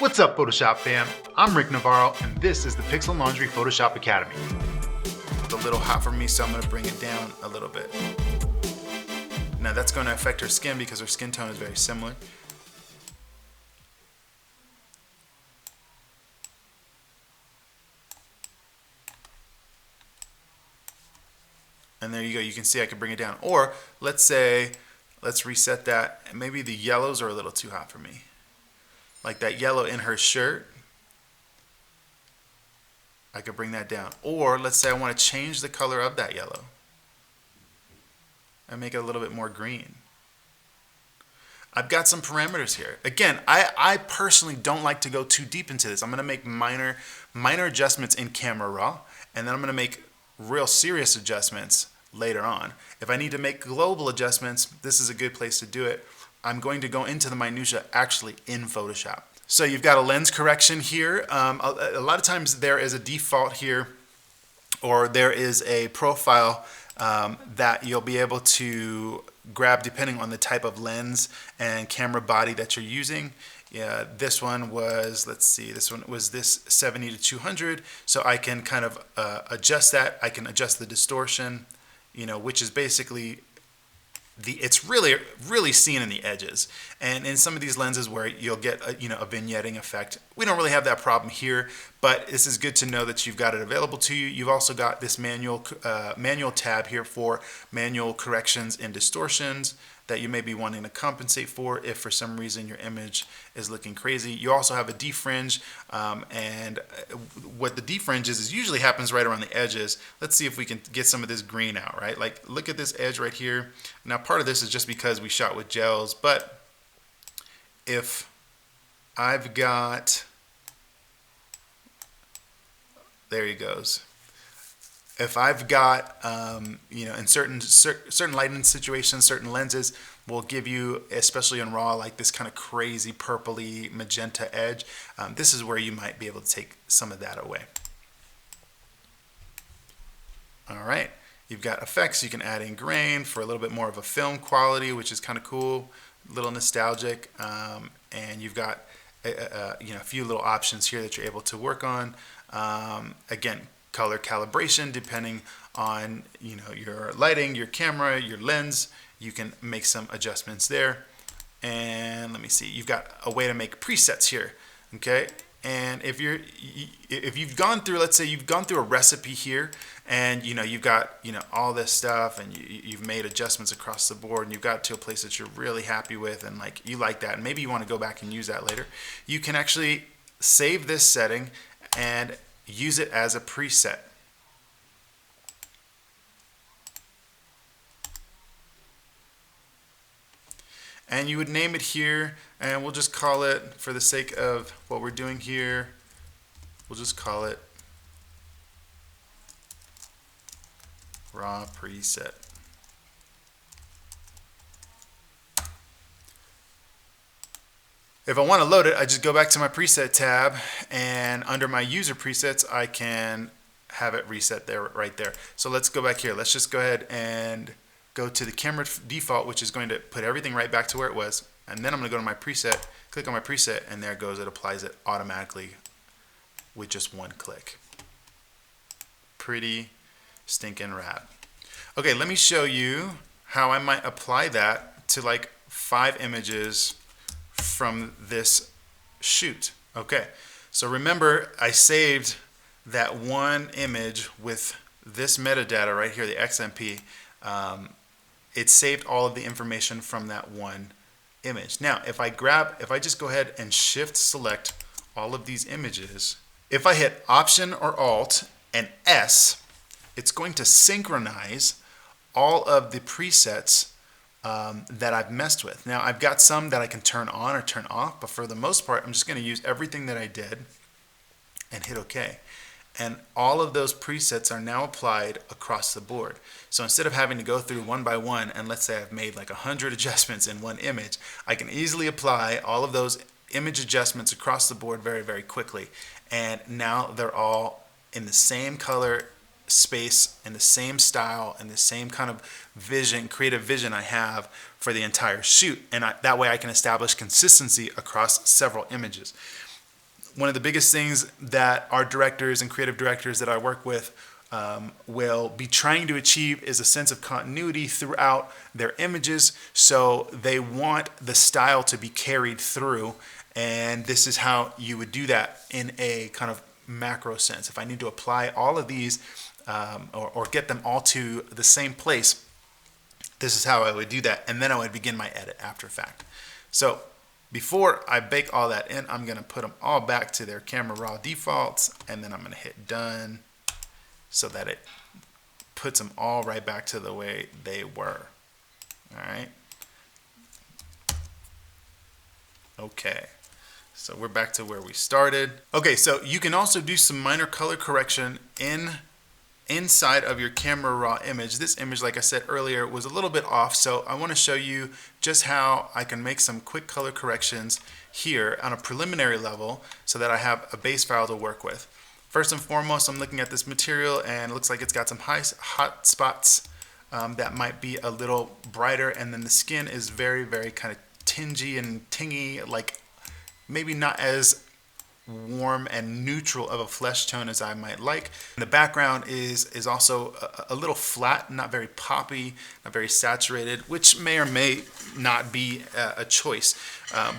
What's up, Photoshop fam? I'm Rick Navarro, and this is the Pixel Laundry Photoshop Academy. It's a little hot for me, so I'm going to bring it down a little bit. Now that's going to affect her skin because her skin tone is very similar. And there you go, you can see I can bring it down. Or let's reset that. Maybe the yellows are a little too hot for me. Like that yellow in her shirt, I could bring that down. Or let's say I want to change the color of that yellow and make it a little bit more green. I've got some parameters here. Again, I personally don't like to go too deep into this. I'm going to make minor adjustments in Camera Raw, and then I'm going to make real serious adjustments later on. If I need to make global adjustments, this is a good place to do it. I'm going to go into the minutia actually in Photoshop. So you've got a lens correction here. A lot of times there is a default here, or there is a profile that you'll be able to grab depending on the type of lens and camera body that you're using. Yeah, this one was, let's see, this one was this 70 to 200. So I can kind of adjust that. I can adjust the distortion, which is basically it's really seen in the edges, and in some of these lenses where you'll get a vignetting effect. We don't really have that problem here, but this is good to know that you've got it available to you. You've also got this manual tab here for manual corrections and distortions that you may be wanting to compensate for if for some reason your image is looking crazy. You also have a defringe, and what the defringe is usually happens right around the edges. Let's see if we can get some of this green out, right? Like, look at this edge right here. Now, part of this is just because we shot with gels, but if I've got, there he goes. If I've got, in certain lighting situations, certain lenses will give you, especially in RAW, like this kind of crazy purpley magenta edge. This is where you might be able to take some of that away. All right, you've got effects. You can add in grain for a little bit more of a film quality, which is kind of cool, a little nostalgic, and you've got a few little options here that you're able to work on. Again, color calibration depending on your lighting, your camera, your lens. You can make some adjustments there. And let me see, you've got a way to make presets here, okay? And if you've gone through, let's say you've gone through a recipe here, and you've got all this stuff, and you've made adjustments across the board, and you've got to a place that you're really happy with, and you like that, and maybe you want to go back and use that later. You can actually save this setting and use it as a preset. And you would name it here, and we'll just call it, for the sake of what we're doing here, we'll just call it Raw Preset. If I want to load it, I just go back to my preset tab, and under my user presets, I can have it reset there, right there. So let's go back here. Let's just go ahead and go to the camera default, which is going to put everything right back to where it was. And then I'm going to go to my preset, click on my preset, and there it goes. It applies it automatically with just one click. Pretty stinking rad. Okay, let me show you how I might apply that to like 5 images from this shoot. Okay, so remember I saved that one image with this metadata right here, the XMP. It saved all of the information from that one image. Now, if I just go ahead and shift select all of these images, if I hit Option or Alt and S, it's going to synchronize all of the presets that I've messed with. Now, I've got some that I can turn on or turn off, but for the most part, I'm just going to use everything that I did and hit OK. And all of those presets are now applied across the board. So instead of having to go through one by one, and let's say I've made like 100 adjustments in one image, I can easily apply all of those image adjustments across the board very, very quickly. And now they're all in the same color space, in the same style, and the same kind of vision, creative vision I have for the entire shoot. And that way I can establish consistency across several images. one of the biggest things that our directors and creative directors that I work with will be trying to achieve is a sense of continuity throughout their images. So they want the style to be carried through, and this is how you would do that in a kind of macro sense. If I need to apply all of these or get them all to the same place, this is how I would do that, and then I would begin my edit after fact. So before I bake all that in, I'm going to put them all back to their camera raw defaults, and then I'm going to hit done so that it puts them all right back to the way they were. All right. Okay. So we're back to where we started. Okay, so you can also do some minor color correction inside of your camera raw image. This image, like I said earlier, was a little bit off, so I want to show you just how I can make some quick color corrections here on a preliminary level so that I have a base file to work with. First and foremost, I'm looking at this material and it looks like it's got some hot spots that might be a little brighter, and then the skin is very, very kind of tingy and tingy, like maybe not as warm and neutral of a flesh tone as I might like. The background is also a little flat, not very poppy, not very saturated, which may or may not be a choice.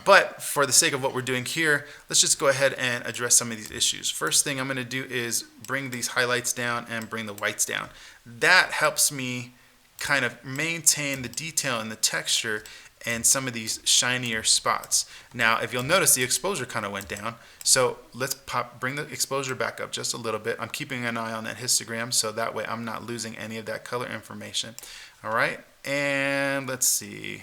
But for the sake of what we're doing here, let's just go ahead and address some of these issues. First thing I'm going to do is bring these highlights down and bring the whites down. That helps me kind of maintain the detail and the texture and some of these shinier spots. Now, if you'll notice, the exposure kind of went down. So let's bring the exposure back up just a little bit. I'm keeping an eye on that histogram, so that way I'm not losing any of that color information. All right, and let's see.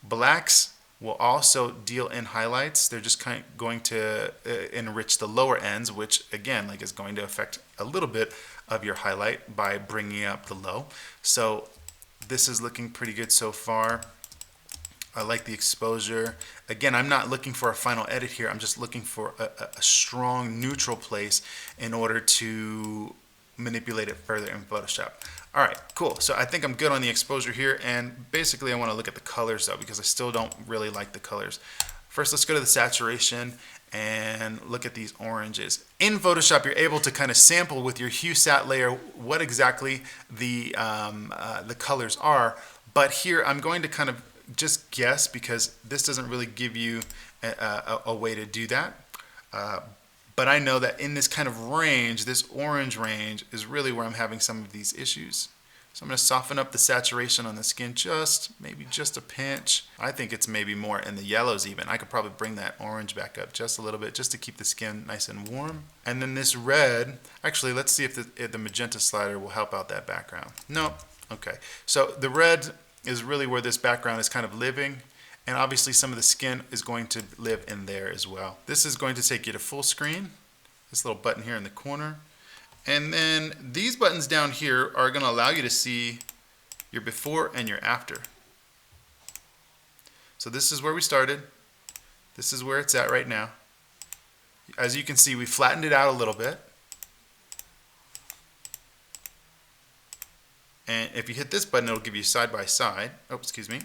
Blacks will also deal in highlights. They're just kind of going to enrich the lower ends, which again, like, is going to affect a little bit of your highlight by bringing up the low. So this is looking pretty good so far. I like the exposure. Again, I'm not looking for a final edit here. I'm just looking for a strong neutral place in order to manipulate it further in Photoshop. All right, cool. So I think I'm good on the exposure here, and basically I want to look at the colors though, because I still don't really like the colors. First, let's go to the saturation and look at these oranges. In Photoshop, you're able to kind of sample with your hue sat layer what exactly the colors are. But here, I'm going to kind of just guess, because this doesn't really give you a way to do that. But I know that in this kind of range, this orange range is really where I'm having some of these issues. So I'm going to soften up the saturation on the skin maybe just a pinch. I think it's maybe more in the yellows even. I could probably bring that orange back up just a little bit just to keep the skin nice and warm. And then this red, actually let's see if the magenta slider will help out that background. No, okay. So the red is really where this background is kind of living, and obviously some of the skin is going to live in there as well. This is going to take you to full screen, this little button here in the corner. And then these buttons down here are going to allow you to see your before and your after. So this is where we started. This is where it's at right now. As you can see, we flattened it out a little bit. And if you hit this button, it'll give you side by side. Oh, excuse me.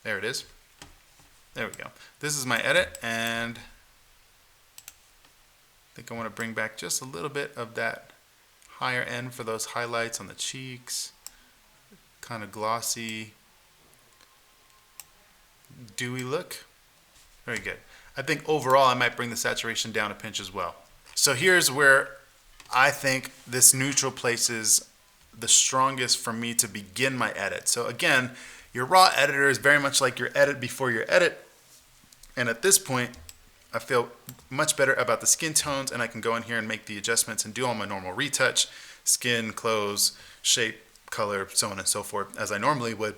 There it is. There we go. This is my edit, and I think I want to bring back just a little bit of that higher end for those highlights on the cheeks, kind of glossy, dewy look. Very good. I think overall I might bring the saturation down a pinch as well. So here's where I think this neutral place is the strongest for me to begin my edit. So again, your raw editor is very much like your edit before your edit, and at this point I feel much better about the skin tones, and I can go in here and make the adjustments and do all my normal retouch, skin, clothes, shape, color, so on and so forth, as I normally would.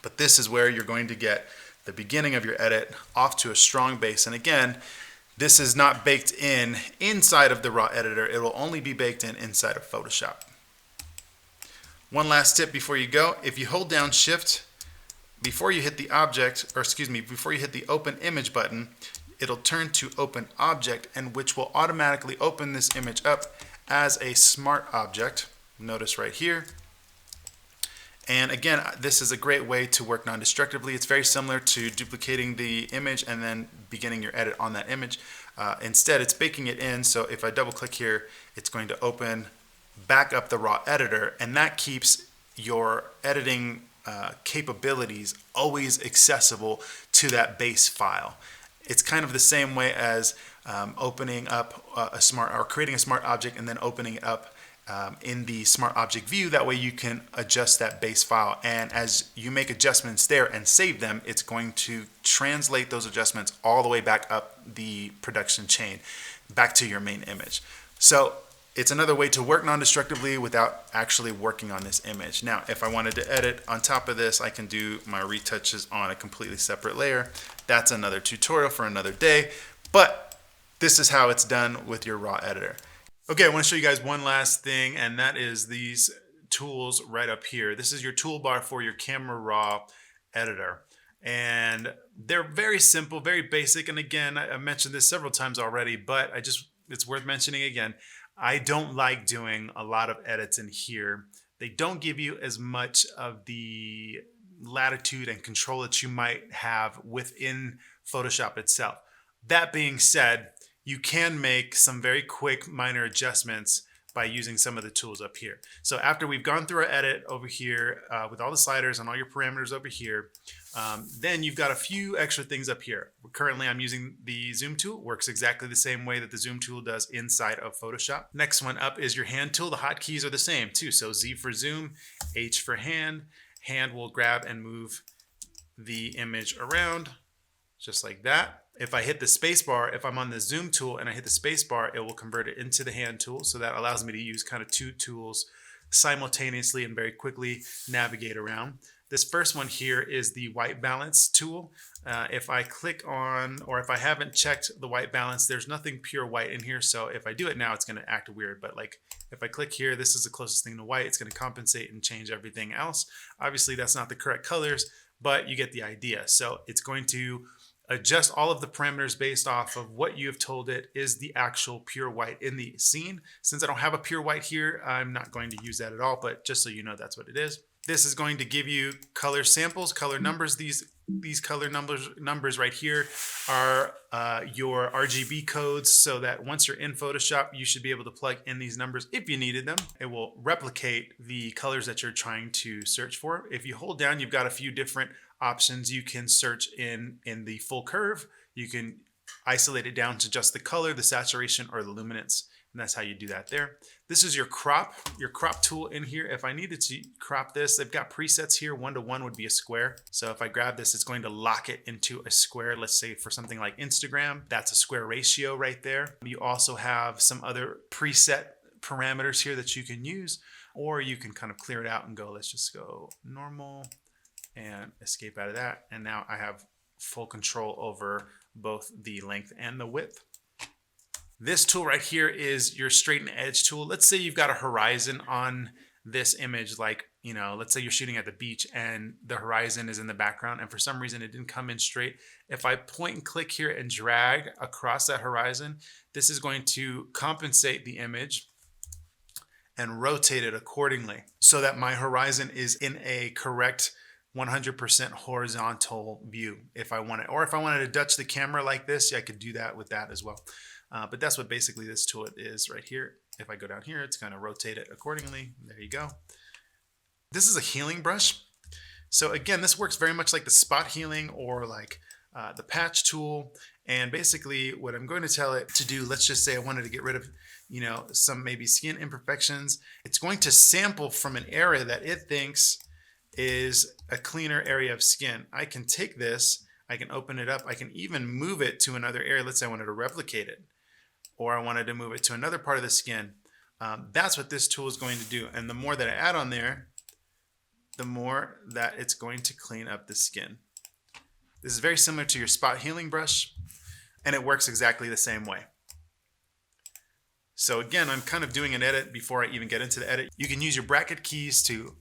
But this is where you're going to get the beginning of your edit off to a strong base. And again, this is not baked in inside of the raw editor. It will only be baked in inside of Photoshop. One last tip before you go: if you hold down Shift before you hit the object, or excuse me, before you hit the Open Image button, it'll turn to Open Object, and which will automatically open this image up as a smart object. Notice right here. And again, this is a great way to work non-destructively. It's very similar to duplicating the image and then beginning your edit on that image. Instead, it's baking it in. So if I double click here, it's going to open back up the raw editor, and that keeps your editing capabilities always accessible to that base file. It's kind of the same way as opening up creating a smart object and then opening it up in the smart object view. That way you can adjust that base file, and as you make adjustments there and save them, it's going to translate those adjustments all the way back up the production chain back to your main image. So it's another way to work non-destructively without actually working on this image. Now, if I wanted to edit on top of this, I can do my retouches on a completely separate layer. That's another tutorial for another day, but this is how it's done with your raw editor. Okay, I want to show you guys one last thing, and that is these tools right up here. This is your toolbar for your Camera Raw editor. And they're very simple, very basic. And again, I mentioned this several times already, but it's worth mentioning again. I don't like doing a lot of edits in here. They don't give you as much of the latitude and control that you might have within Photoshop itself. That being said, you can make some very quick minor adjustments by using some of the tools up here. So after we've gone through our edit over here with all the sliders and all your parameters over here, then you've got a few extra things up here. Currently I'm using the zoom tool. It works exactly the same way that the zoom tool does inside of Photoshop. Next one up is your hand tool. The hotkeys are the same too. So Z for zoom, H for hand. Hand will grab and move the image around just like that. If I hit the space bar, if I'm on the zoom tool and I hit the space bar, it will convert it into the hand tool. So that allows me to use kind of two tools simultaneously and very quickly navigate around. This first one here is the white balance tool. If I click on, or if I haven't checked the white balance, there's nothing pure white in here. So if I do it now, it's going to act weird. But like if I click here, this is the closest thing to white. It's going to compensate and change everything else. Obviously, that's not the correct colors, but you get the idea. So it's going to adjust all of the parameters based off of what you have told it is the actual pure white in the scene. Since I don't have a pure white here, I'm not going to use that at all, but just so you know, that's what it is. This is going to give you color samples, color numbers. These color numbers right here are your RGB codes, so that once you're in Photoshop, you should be able to plug in these numbers if you needed them. It will replicate the colors that you're trying to search for. If you hold down, you've got a few different options. You can search in the full curve. You can isolate it down to just the color, the saturation, or the luminance. And that's how you do that there. This is your crop tool in here. If I needed to crop this, they've got presets here. 1:1 would be a square. So if I grab this, it's going to lock it into a square. Let's say for something like Instagram, that's a square ratio right there. You also have some other preset parameters here that you can use, or you can kind of clear it out and go, let's just go normal and escape out of that. And now I have full control over both the length and the width. This tool right here is your straighten edge tool. Let's say you've got a horizon on this image, like, you know, let's say you're shooting at the beach and the horizon is in the background and for some reason it didn't come in straight. If I point and click here and drag across that horizon, this is going to compensate the image and rotate it accordingly so that my horizon is in a correct 100% horizontal view if I want it. Or if I wanted to Dutch the camera like this, I could do that with that as well. But that's what basically this tool is right here. If I go down here, it's going to rotate it accordingly. There you go. This is a healing brush. So again, this works very much like the spot healing or like the patch tool. And basically what I'm going to tell it to do, let's just say I wanted to get rid of, you know, some maybe skin imperfections. It's going to sample from an area that it thinks is a cleaner area of skin. I can take this, I can open it up. I can even move it to another area. Let's say I wanted to replicate it, or I wanted to move it to another part of the skin. That's what this tool is going to do. And the more that I add on there, the more that it's going to clean up the skin. This is very similar to your spot healing brush, and it works exactly the same way. So again, I'm kind of doing an edit before I even get into the edit. You can use your bracket keys to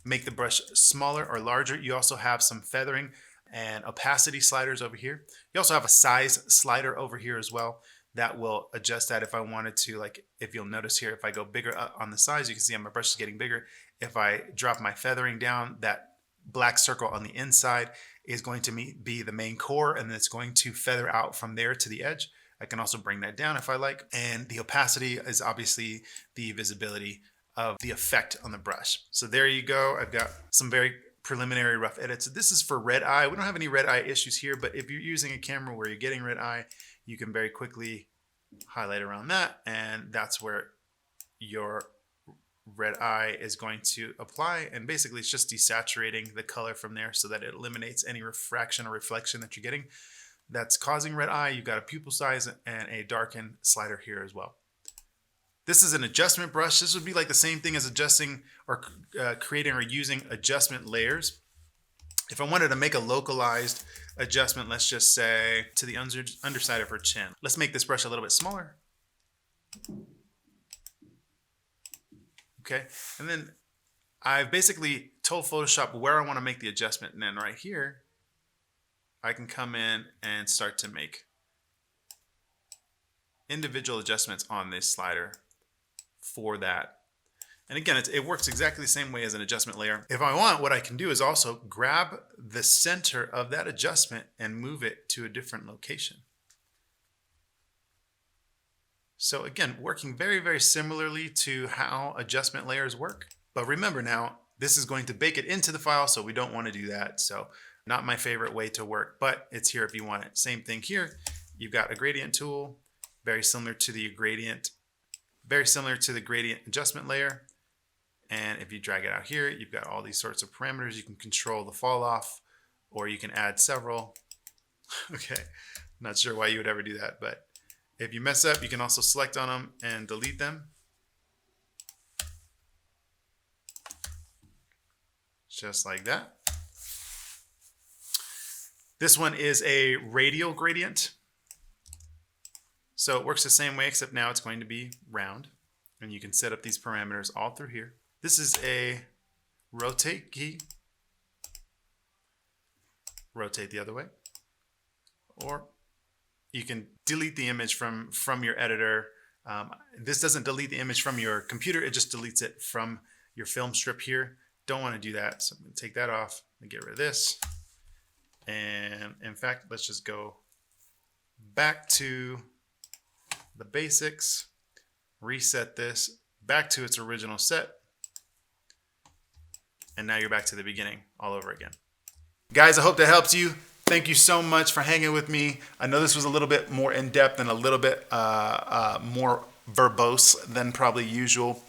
make the brush smaller or larger. You also have some feathering and opacity sliders over here. You also have a size slider over here as well that will adjust that if I wanted to. Like if you'll notice here, if I go bigger on the size, you can see my brush is getting bigger. If I drop my feathering down, that black circle on the inside is going to be the main core, and it's going to feather out from there to the edge. I can also bring that down if I like. And the opacity is obviously the visibility of the effect on the brush. So there you go. I've got some very preliminary rough edits. This is for red eye. We don't have any red eye issues here, but if you're using a camera where you're getting red eye, you can very quickly highlight around that, and that's where your red eye is going to apply. And basically it's just desaturating the color from there so that it eliminates any refraction or reflection that you're getting that's causing red eye. You've got a pupil size and a darken slider here as well. This is an adjustment brush. This would be like the same thing as adjusting or creating or using adjustment layers. If I wanted to make a localized adjustment, let's just say to the underside of her chin. Let's make this brush a little bit smaller. Okay, and then I've basically told Photoshop where I want to make the adjustment. And then right here, I can come in and start to make individual adjustments on this slider for that. And again, it works exactly the same way as an adjustment layer. If I want, what I can do is also grab the center of that adjustment and move it to a different location. So again, working very, very similarly to how adjustment layers work. But remember now, this is going to bake it into the file, so we don't want to do that. So not my favorite way to work, but it's here if you want it. Same thing here. You've got a gradient tool, very similar to the gradient adjustment layer. And if you drag it out here, you've got all these sorts of parameters. You can control the fall off, or you can add several. Okay, not sure why you would ever do that, but if you mess up, you can also select on them and delete them. Just like that. This one is a radial gradient. So it works the same way, except now it's going to be round. And you can set up these parameters all through here. This is a rotate key. Rotate the other way. Or you can delete the image from your editor. This doesn't delete the image from your computer. It just deletes it from your film strip here. Don't want to do that. So I'm going to take that off and get rid of this. And in fact, let's just go back to the basics, reset this back to its original set. And now you're back to the beginning all over again. Guys, I hope that helps you. Thank you so much for hanging with me. I know this was a little bit more in-depth and a little bit more verbose than probably usual.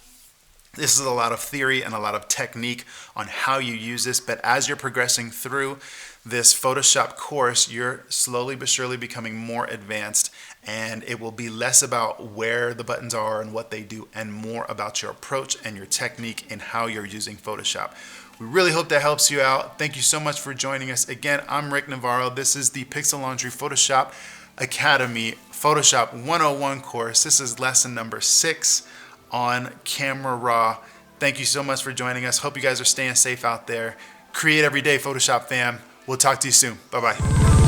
This is a lot of theory and a lot of technique on how you use this, but as you're progressing through this Photoshop course, you're slowly but surely becoming more advanced, and it will be less about where the buttons are and what they do and more about your approach and your technique and how you're using Photoshop. We really hope that helps you out. Thank you so much for joining us. Again, I'm Rick Navarro. This is the Pixel Laundry Photoshop Academy Photoshop 101 course. This is lesson number 6 on Camera Raw. Thank you so much for joining us. Hope you guys are staying safe out there. Create every day, Photoshop fam. We'll talk to you soon. Bye-bye.